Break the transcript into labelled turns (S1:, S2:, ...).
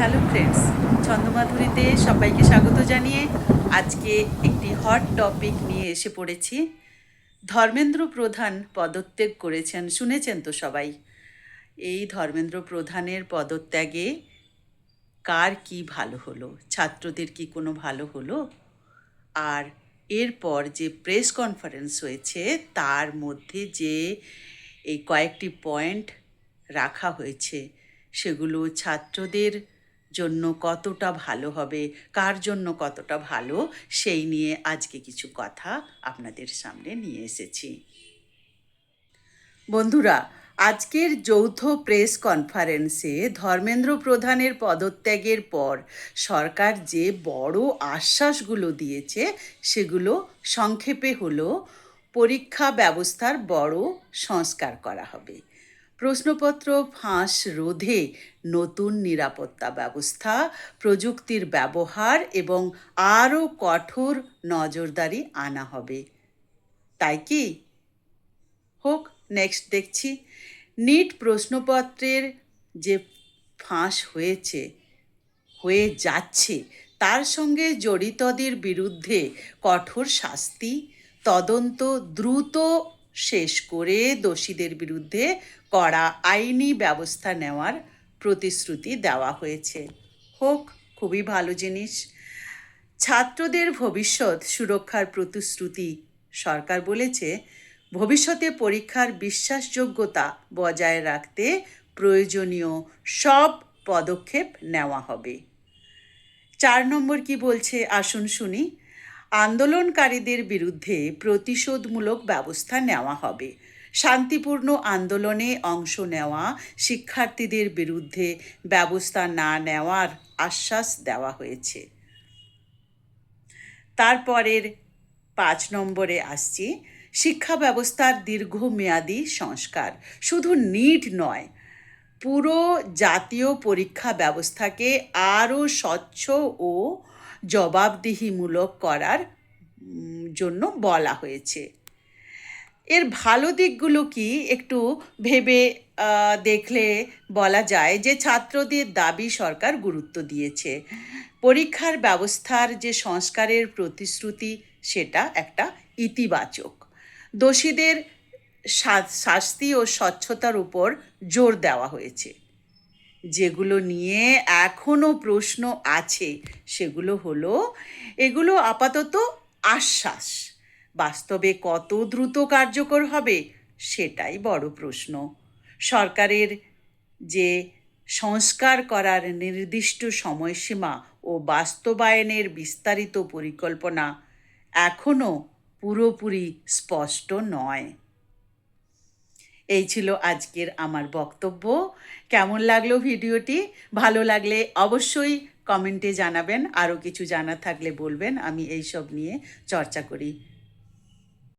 S1: Hello friends, ছন্দমাধুরীতে সবাইকে স্বাগত জানিয়ে আজকে একটি হট টপিক নিয়ে এসে পড়েছি। ধর্মেন্দ্র প্রধান পদত্যাগ করেছেন, শুনেছেন তো সবাই। এই ধর্মেন্দ্র প্রধানের পদত্যাগে কার কি ভালো হলো? ছাত্রদের কি কোনো ভালো হলো? আর এরপর যে প্রেস কনফারেন্স হয়েছে তার মধ্যে যে এই কয়েকটি পয়েন্ট রাখা হয়েছে সেগুলো ছাত্রদের জন্য কতটা ভালো হবে, কার জন্য কতটা ভালো, সেই নিয়ে আজকে কিছু কথা আপনাদের সামনে নিয়ে এসেছি। বন্ধুরা, আজকের যৌথ প্রেস কনফারেন্সে ধর্মেন্দ্র প্রধানের পদত্যাগের পর সরকার যে বড় আশ্বাসগুলো দিয়েছে সেগুলো সংক্ষেপে হলো: পরীক্ষা ব্যবস্থার বড় সংস্কার করা হবে, প্রশ্নপত্র ফাঁস রোধে নতুন নিরাপত্তা ব্যবস্থা, প্রযুক্তির ব্যবহার এবং আরও কঠোর নজরদারি আনা হবে। তাই কি হোক? নেক্সট দেখছি, নিট প্রশ্নপত্রের যে ফাঁস হয়ে যাচ্ছে তার সঙ্গে জড়িতদের বিরুদ্ধে কঠোর শাস্তি, তদন্ত দ্রুত শেষ করে দোষীদের বিরুদ্ধে কড়া আইনি ব্যবস্থা নেওয়ার প্রতিশ্রুতি দেওয়া হয়েছে। হোক, খুবই ভালো জিনিস। ছাত্রদের ভবিষ্যৎ সুরক্ষার প্রতিশ্রুতি সরকার বলেছে, ভবিষ্যতে পরীক্ষার বিশ্বাসযোগ্যতা বজায় রাখতে প্রয়োজনীয় সব পদক্ষেপ নেওয়া হবে। 4 নম্বর কি বলছে আসুন শুনি। আন্দোলনকারীদের বিরুদ্ধে প্রতিশোধমূলক ব্যবস্থা নেওয়া হবে। শান্তিপূর্ণ আন্দোলনে অংশ নেওয়া শিক্ষার্থীদের বিরুদ্ধে ব্যবস্থা না নেওয়ার আশ্বাস দেওয়া হয়েছে। তারপরের 5 নম্বরে আসছি, শিক্ষা ব্যবস্থার দীর্ঘমেয়াদী সংস্কার। শুধু নিট নয়, পুরো জাতীয় পরীক্ষা ব্যবস্থাকে আরও স্বচ্ছ ও জবাবদিহিমূলক করার জন্য বলা হয়েছে। এর ভালো দিকগুলো কি একটু ভেবে দেখলে বলা যায় যে ছাত্রদের দাবি সরকার গুরুত্ব দিয়েছে। পরীক্ষার ব্যবস্থার যে সংস্কারের প্রতিশ্রুতি সেটা একটা ইতিবাচক। দোষীদের শাস্তি ও স্বচ্ছতার উপর জোর দেওয়া হয়েছে। যেগুলো নিয়ে এখনও প্রশ্ন আছে সেগুলো হলো, এগুলো আপাতত আশ্বাস, বাস্তবে কত দ্রুত কার্যকর হবে সেটাই বড় প্রশ্ন। সরকারের যে সংস্কার করার নির্দিষ্ট সময়সীমা ও বাস্তবায়নের বিস্তারিত পরিকল্পনা এখনও পুরোপুরি স্পষ্ট নয়। এই ছিল আজকের আমার বক্তব্য। কেমন লাগলো ভিডিওটি? ভালো লাগলে অবশ্যই কমেন্টে জানাবেন, আরও কিছু জানা থাকলে বলবেন, আমি এই সব নিয়ে চর্চা করি।